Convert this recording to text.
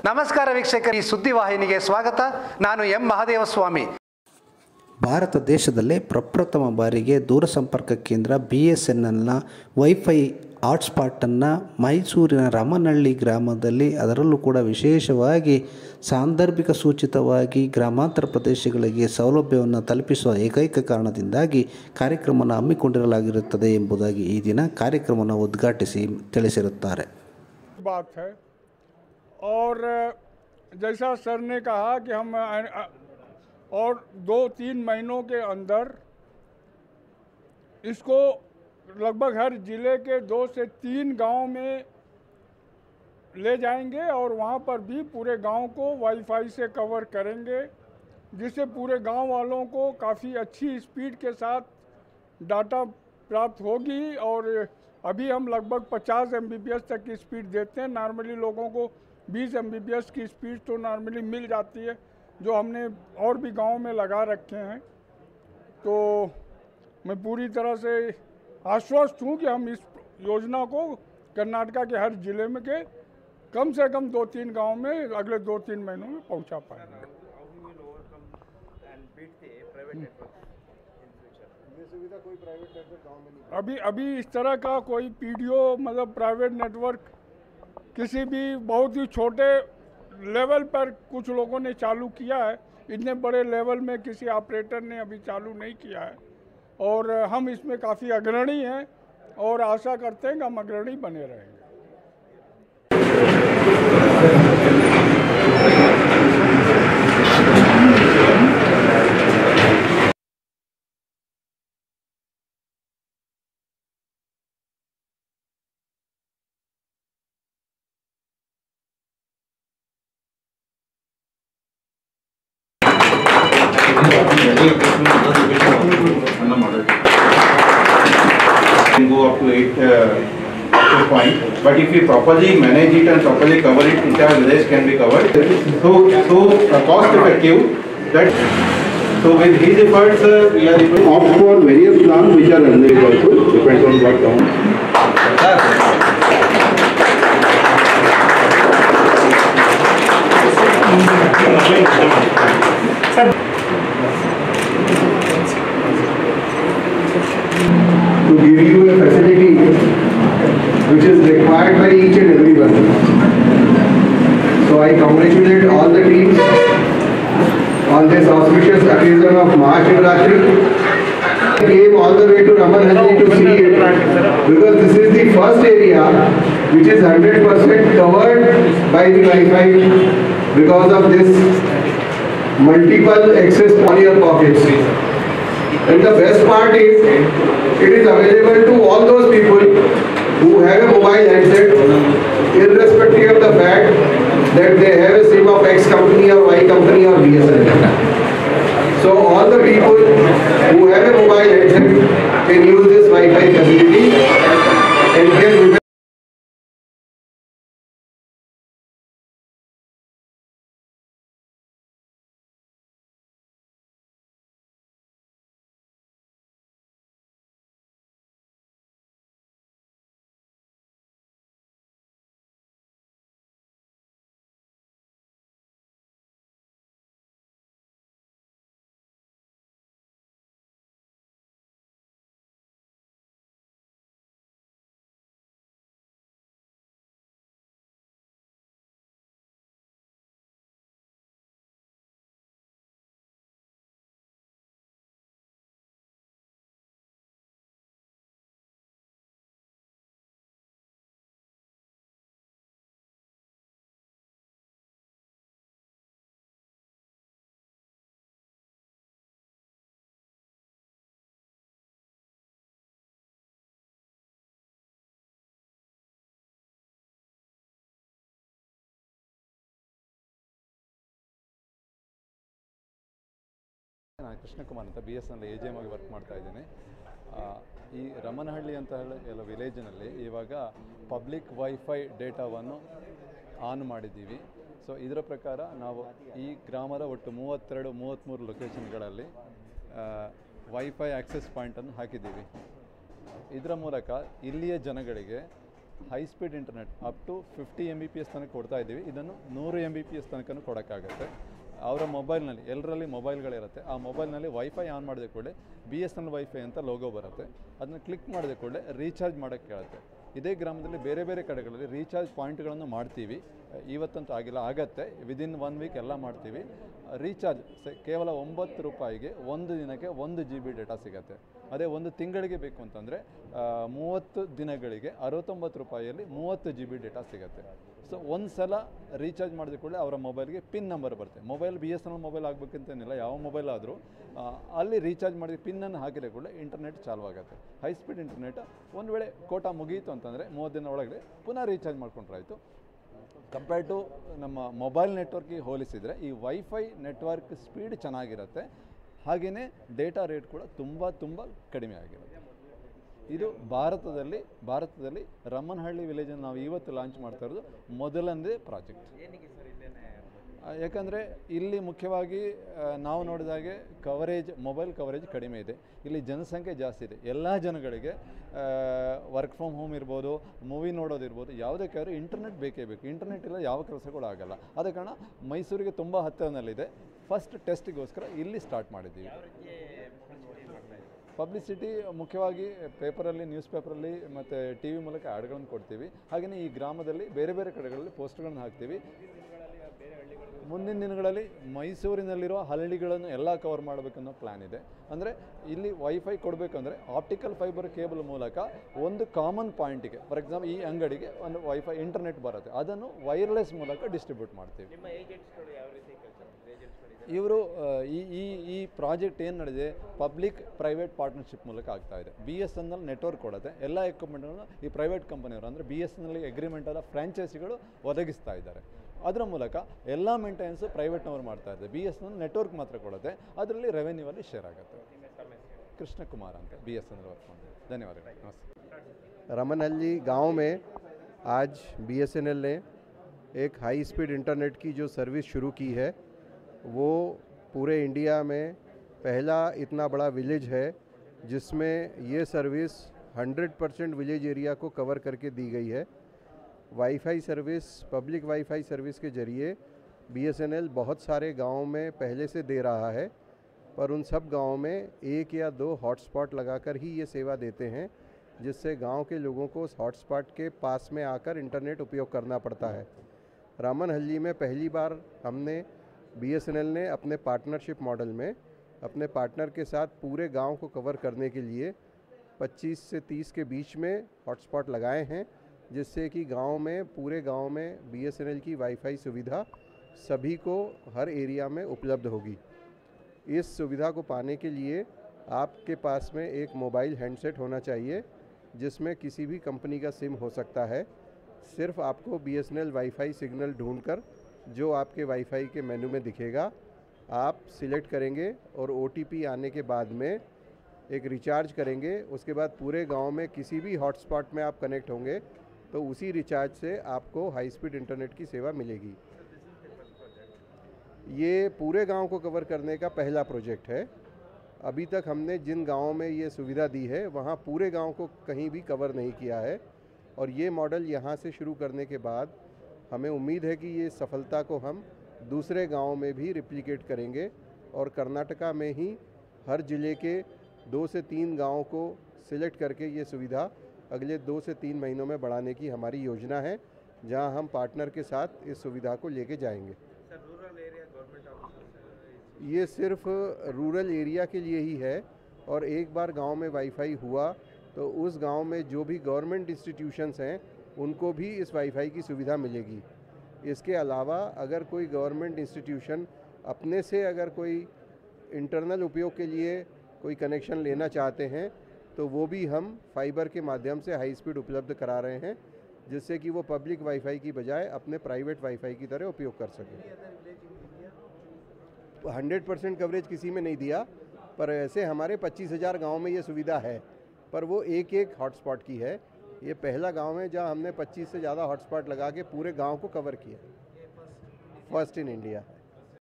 ನಮಸ್ಕಾರ ವೀಕ್ಷಕರು, ಈ ಸುದ್ದಿವಾಹಿನಿಗೆ ಸ್ವಾಗತ. ನಾನು ಎಂ ಮಹದೇವಸ್ವಾಮಿ. ಭಾರತ ದೇಶದಲ್ಲೇ ಪ್ರಪ್ರಥಮ ಬಾರಿಗೆ ದೂರಸಂಪರ್ಕ ಕೇಂದ್ರ BSNLನ ವೈಫೈ ಹಾಟ್ಸ್ಪಾಟನ್ನು ಮೈಸೂರಿನ ರಾಮನಹಳ್ಳಿ ಗ್ರಾಮದಲ್ಲಿ, ಅದರಲ್ಲೂ ಕೂಡ ವಿಶೇಷವಾಗಿ ಸಾಂದರ್ಭಿಕ ಸೂಚಿತವಾಗಿ ಗ್ರಾಮಾಂತರ ಪ್ರದೇಶಗಳಿಗೆ ಸೌಲಭ್ಯವನ್ನು ತಲುಪಿಸುವ ಏಕೈಕ ಕಾರಣದಿಂದಾಗಿ ಕಾರ್ಯಕ್ರಮವನ್ನು ಹಮ್ಮಿಕೊಂಡಿರಲಾಗಿರುತ್ತದೆ ಎಂಬುದಾಗಿ ಈ ದಿನ ಕಾರ್ಯಕ್ರಮವನ್ನು ಉದ್ಘಾಟಿಸಿ ತಿಳಿಸಿರುತ್ತಾರೆ. और जैसा सर ने कहा कि हम और 2-3 महीनों के अंदर इसको लगभग हर ज़िले के 2 से 3 गांव में ले जाएंगे और वहां पर भी पूरे गांव को वाईफाई से कवर करेंगे, जिससे पूरे गांव वालों को काफ़ी अच्छी स्पीड के साथ डाटा प्राप्त होगी। और अभी हम लगभग 50 MBPS तक की स्पीड देते हैं। नॉर्मली लोगों को 20 MBPS की स्पीड तो नॉर्मली मिल जाती है, जो हमने और भी गांव में लगा रखे हैं। तो मैं पूरी तरह से आश्वस्त हूँ कि हम इस योजना को कर्नाटका के हर ज़िले में के कम से कम 2-3 गांव में अगले 2-3 महीनों में पहुँचा पाएंगे। अभी इस तरह का कोई PDO मतलब प्राइवेट नेटवर्क किसी भी बहुत ही छोटे लेवल पर कुछ लोगों ने चालू किया है, इतने बड़े लेवल में किसी ऑपरेटर ने अभी चालू नहीं किया है। और हम इसमें काफ़ी अग्रणी हैं और आशा करते हैं कि हम अग्रणी बने रहेंगे। Can go up to 8 point, but if we properly manage it and properly cover it, entire village can be covered. So cost effective. That so with his efforts, we are able to opt for various plans which are available. Also depends on what town. To give you a facility which is required by each and everyone. So I congratulate all the teams on this auspicious occasion of Mahashivratri. I came all the way to Ramanhalli to see it because this is the first area which is 100% covered by the Wi-Fi because of this multiple access polymer pockets. And the best part is, it is available to all those people who have a mobile handset, irrespective of the fact that they have a SIM of X company or Y company or BSNL. So all the people who have a mobile handset can use this Wi-Fi facility and can ನಾನು ಕೃಷ್ಣಕುಮಾರ್ ಅಂತ BSNL AGM ಆಗಿ work ಮಾಡ್ತಾ ಇದ್ದೀನಿ. ಈ ರಮನಹಳ್ಳಿ ಅಂತ ಎಲ್ಲ ವಿಲೇಜಿನಲ್ಲಿ ಇವಾಗ public wifi ಡೇಟಾವನ್ನು ಆನ್ ಮಾಡಿದ್ದೀವಿ. ಸೊ ಇದರ ಪ್ರಕಾರ ನಾವು ಈ ಗ್ರಾಮದ ಒಟ್ಟು 32-33 ಲೊಕೇಶನ್ಗಳಲ್ಲಿ ವೈಫೈ ಆಕ್ಸೆಸ್ ಪಾಯಿಂಟನ್ನು ಹಾಕಿದ್ದೀವಿ. ಇದರ ಮೂಲಕ ಇಲ್ಲಿಯ ಜನಗಳಿಗೆ high speed internet up to 50 MBPS ತನಕ ಕೊಡ್ತಾ ಇದ್ದೀವಿ. ಇದನ್ನು 100 MBPS ತನಕ ಕೊಡೋಕ್ಕಾಗುತ್ತೆ. ಅವರ ಮೊಬೈಲ್ನಲ್ಲಿ, ಎಲ್ಲರಲ್ಲಿ ಮೊಬೈಲ್ಗಳಿರುತ್ತೆ, ಆ ಮೊಬೈಲ್ನಲ್ಲಿ ವೈಫೈ ಆನ್ ಮಾಡಿದ ಕೂಡಲೇ BSNL ವೈಫೈ ಅಂತ ಲೋಗೋ ಬರುತ್ತೆ. ಅದನ್ನು ಕ್ಲಿಕ್ ಮಾಡಿದ ಕೂಡಲೇ ರೀಚಾರ್ಜ್ ಮಾಡೋಕ್ಕೆ ಕೇಳುತ್ತೆ. ಇದೇ ಗ್ರಾಮದಲ್ಲಿ ಬೇರೆ ಬೇರೆ ಕಡೆಗಳಲ್ಲಿ ರೀಚಾರ್ಜ್ ಪಾಯಿಂಟ್ಗಳನ್ನು ಮಾಡ್ತೀವಿ. ಇವತ್ತಂತೂ ಆಗಿಲ್ಲ, ಆಗತ್ತೆ, ವಿದಿನ್ 1 ವೀಕ್ ಎಲ್ಲ ಮಾಡ್ತೀವಿ. ರೀಚಾರ್ಜ್ ಕೇವಲ 9 ರೂಪಾಯಿಗೆ 1 ದಿನಕ್ಕೆ 1 GB ಡೇಟಾ ಸಿಗುತ್ತೆ. ಅದೇ 1 ತಿಂಗಳಿಗೆ ಬೇಕು ಅಂತಂದರೆ 30 ದಿನಗಳಿಗೆ 69 ರೂಪಾಯಿಯಲ್ಲಿ 30 GB ಡೇಟಾ ಸಿಗುತ್ತೆ. ಸೊ ಒಂದು ಸಲ ರೀಚಾರ್ಜ್ ಮಾಡಿದ ಕೂಡಲೇ ಅವರ ಮೊಬೈಲ್ಗೆ ಪಿನ್ ನಂಬರ್ ಬರುತ್ತೆ. ಮೊಬೈಲ್ BSNL ಮೊಬೈಲ್ ಆಗಬೇಕಂತೇನಿಲ್ಲ, ಯಾವ ಮೊಬೈಲ್ ಆದರೂ ಅಲ್ಲಿ ರೀಚಾರ್ಜ್ ಮಾಡಿದ ಪಿನ್ನನ್ನು ಹಾಕಿದ ಕೂಡಲೇ ಇಂಟರ್ನೆಟ್ ಚಾಲು ಆಗುತ್ತೆ. ಹೈ ಸ್ಪೀಡ್ ಇಂಟರ್ನೆಟ್ ಒಂದು ವೇಳೆ ಕೋಟಾ ಮುಗೀತು ಅಂತಂದರೆ 30 ದಿನ ಒಳಗಡೆ ಪುನಃ ರೀಚಾರ್ಜ್ ಮಾಡ್ಕೊಂಡ್ರಾಯ್ತು. ಕಂಪೇರ್ಡ್ ಟು ನಮ್ಮ ಮೊಬೈಲ್ ನೆಟ್ವರ್ಕಿಗೆ ಹೋಲಿಸಿದರೆ ಈ ವೈಫೈ ನೆಟ್ವರ್ಕ್ ಸ್ಪೀಡ್ ಚೆನ್ನಾಗಿರುತ್ತೆ. ಹಾಗೆಯೇ ಡೇಟಾ ರೇಟ್ ಕೂಡ ತುಂಬ ಕಡಿಮೆ ಆಗಿರುತ್ತೆ. ಇದು ಭಾರತದಲ್ಲಿ ರಮ್ಮನಹಳ್ಳಿ ವಿಲೇಜನ್ನು ನಾವು ಇವತ್ತು ಲಾಂಚ್ ಮಾಡ್ತಾ ಇರೋದು ಮೊದಲನೇ ಪ್ರಾಜೆಕ್ಟ್. ಯಾಕಂದರೆ ಇಲ್ಲಿ ಮುಖ್ಯವಾಗಿ ನಾವು ನೋಡಿದಾಗೆ ಮೊಬೈಲ್ ಕವರೇಜ್ ಕಡಿಮೆ ಇದೆ. ಇಲ್ಲಿ ಜನಸಂಖ್ಯೆ ಜಾಸ್ತಿ ಇದೆ. ಎಲ್ಲ ಜನಗಳಿಗೆ ವರ್ಕ್ ಫ್ರಮ್ ಹೋಮ್ ಇರ್ಬೋದು, ಮೂವಿ ನೋಡೋದಿರ್ಬೋದು, ಯಾವುದಕ್ಕೆ ಆದರೂ ಇಂಟರ್ನೆಟ್ ಬೇಕೇ ಬೇಕು. ಇಂಟರ್ನೆಟ್ ಇಲ್ಲ ಯಾವ ಕೆಲಸಗಳು ಆಗಲ್ಲ. ಆದ ಕಾರಣ ಮೈಸೂರಿಗೆ ತುಂಬ ಹತ್ತಿರದಲ್ಲಿದೆ. ಫಸ್ಟ್ ಟೆಸ್ಟಿಗೋಸ್ಕರ ಇಲ್ಲಿ ಸ್ಟಾರ್ಟ್ ಮಾಡಿದ್ದೀವಿ. ಪಬ್ಲಿಸಿಟಿ ಮುಖ್ಯವಾಗಿ ಪೇಪರಲ್ಲಿ, ನ್ಯೂಸ್ ಪೇಪರಲ್ಲಿ ಮತ್ತು TV ಮೂಲಕ ಆ್ಯಡ್ಗಳನ್ನು ಕೊಡ್ತೀವಿ. ಹಾಗೆಯೇ ಈ ಗ್ರಾಮದಲ್ಲಿ ಬೇರೆ ಬೇರೆ ಕಡೆಗಳಲ್ಲಿ ಪೋಸ್ಟ್ಗಳನ್ನು ಹಾಕ್ತೀವಿ. ಮುಂದಿನ ದಿನಗಳಲ್ಲಿ ಮೈಸೂರಿನಲ್ಲಿರುವ ಹಳ್ಳಿಗಳನ್ನು ಎಲ್ಲ ಕವರ್ ಮಾಡಬೇಕನ್ನೋ ಪ್ಲ್ಯಾನ್ ಇದೆ. ಅಂದರೆ ಇಲ್ಲಿ ವೈಫೈ ಕೊಡಬೇಕಂದ್ರೆ ಆಪ್ಟಿಕಲ್ ಫೈಬರ್ ಕೇಬಲ್ ಮೂಲಕ ಒಂದು ಕಾಮನ್ ಪಾಯಿಂಟಿಗೆ, ಫಾರ್ ಎಕ್ಸಾಂಪಲ್ ಈ ಅಂಗಡಿಗೆ ಒಂದು ವೈಫೈ ಇಂಟರ್ನೆಟ್ ಬರುತ್ತೆ, ಅದನ್ನು ವೈರ್ಲೆಸ್ ಮೂಲಕ ಡಿಸ್ಟ್ರಿಬ್ಯೂಟ್ ಮಾಡ್ತೀವಿ. ಇವರು ಈ ಪ್ರಾಜೆಕ್ಟ್ ಏನು ನಡೆದಿದೆ ಪಬ್ಲಿಕ್ ಪ್ರೈವೇಟ್ ಪಾರ್ಟ್ನರ್ಶಿಪ್ ಮೂಲಕ ಆಗ್ತಾ ಇದೆ. BSNL ನೆಟ್ವರ್ಕ್ ಕೊಡುತ್ತೆ, ಎಲ್ಲ ಎಕ್ವಿಪ್ಮೆಂಟ್ಗಳನ್ನು ಈ ಪ್ರೈವೇಟ್ ಕಂಪನಿಯವರು ಅಂದರೆ BSNL ಅಗ್ರಿಮೆಂಟ್ ಆದ ಫ್ರಾಂಚೈಸಿಗಳು ಒದಗಿಸ್ತಾ ಇದ್ದಾರೆ. ಅದರ ಮೂಲಕ ಎಲ್ಲ ಮೇಂಟೆನೆನ್ಸು ಪ್ರೈವೇಟ್ನವರು ಮಾಡ್ತಾ ಇದ್ದಾರೆ. BSNL ನೆಟ್ವರ್ಕ್ ಮಾತ್ರ ಕೊಡುತ್ತೆ, ಅದರಲ್ಲಿ ರೆವೆನ್ಯೂವಲ್ಲಿ ಶೇರ್ ಆಗುತ್ತೆ. कृष्णकुमार ಅಂತ BSNL वर्क ಮಾಡ್ತಾರೆ. ಧನ್ಯವಾದಗಳು. ನಮಸ್ತೆ. रमनहल्ली गांव में आज BSNL ने एक हाई स्पीड इंटरनेट की जो सर्विस शुरू की है, वो पूरे इंडिया में पहला इतना बड़ा विलेज है जिसमें ये सर्विस 100% विलेज एरिया को कवर करके दी गई है। Wifi service, public wifi service के ज़रिए BSNL बहुत सारे गाँव में पहले से दे रहा है, पर उन सब गाँव में 1 या 2 हॉटस्पॉट लगाकर ही ये सेवा देते हैं, जिससे गांव के लोगों को उस हॉटस्पॉट के पास में आकर इंटरनेट उपयोग करना पड़ता है। रामनहल्ली में पहली बार हमने BSNL ने अपने पार्टनरशिप मॉडल में अपने पार्टनर के साथ पूरे गांव को कवर करने के लिए 25 से 30 के बीच में हॉटस्पॉट लगाए हैं, जिससे कि पूरे गांव में BSNL की वाईफाई सुविधा सभी को हर एरिया में उपलब्ध होगी। इस सुविधा को पाने के लिए आपके पास में एक मोबाइल हैंडसेट होना चाहिए, जिसमें किसी भी कंपनी का सिम हो सकता है। सिर्फ आपको BSNL वाईफाई सिग्नल ढूंढकर जो आपके वाईफाई के मेनू में दिखेगा आप सिलेक्ट करेंगे और OTP आने के बाद में एक रिचार्ज करेंगे। उसके बाद पूरे गांव में किसी भी हॉटस्पॉट में आप कनेक्ट होंगे तो उसी रिचार्ज से आपको हाई स्पीड इंटरनेट की सेवा मिलेगी। ये पूरे गांव को कवर करने का पहला प्रोजेक्ट है। अभी तक हमने जिन गाँवों में ये सुविधा दी है वहाँ पूरे गांव को कहीं भी कवर नहीं किया है, और ये मॉडल यहाँ से शुरू करने के बाद हमें उम्मीद है कि ये सफलता को हम दूसरे गाँव में भी रिप्लिकेट करेंगे और कर्नाटका में ही हर ज़िले के 2 से 3 गाँव को सिलेक्ट करके ये सुविधा अगले 2 से 3 महीनों में बढ़ाने की हमारी योजना है, जहाँ हम पार्टनर के साथ इस सुविधा को लेके जाएंगे। ये सिर्फ रूरल एरिया के लिए ही है, और एक बार गांव में वाईफाई हुआ तो उस गांव में जो भी गवर्नमेंट इंस्टीट्यूशंस हैं उनको भी इस वाईफाई की सुविधा मिलेगी। इसके अलावा अगर कोई गवर्नमेंट इंस्टीट्यूशन अपने से अगर कोई इंटरनल उपयोग के लिए कोई कनेक्शन लेना चाहते हैं तो वो भी हम फाइबर के माध्यम से हाई स्पीड उपलब्ध करा रहे हैं, जिससे कि वो पब्लिक वाईफाई की बजाय अपने प्राइवेट वाईफाई की तरह उपयोग कर सकें। 100% कवरेज किसी में नहीं दिया, पर ऐसे हमारे 25,000 गाँव में ये सुविधा है, पर वो एक हॉटस्पॉट की है। ये पहला गांव है जहां हमने 25 से ज़्यादा हॉटस्पॉट लगा के पूरे गांव को कवर किया, फर्स्ट इन इंडिया।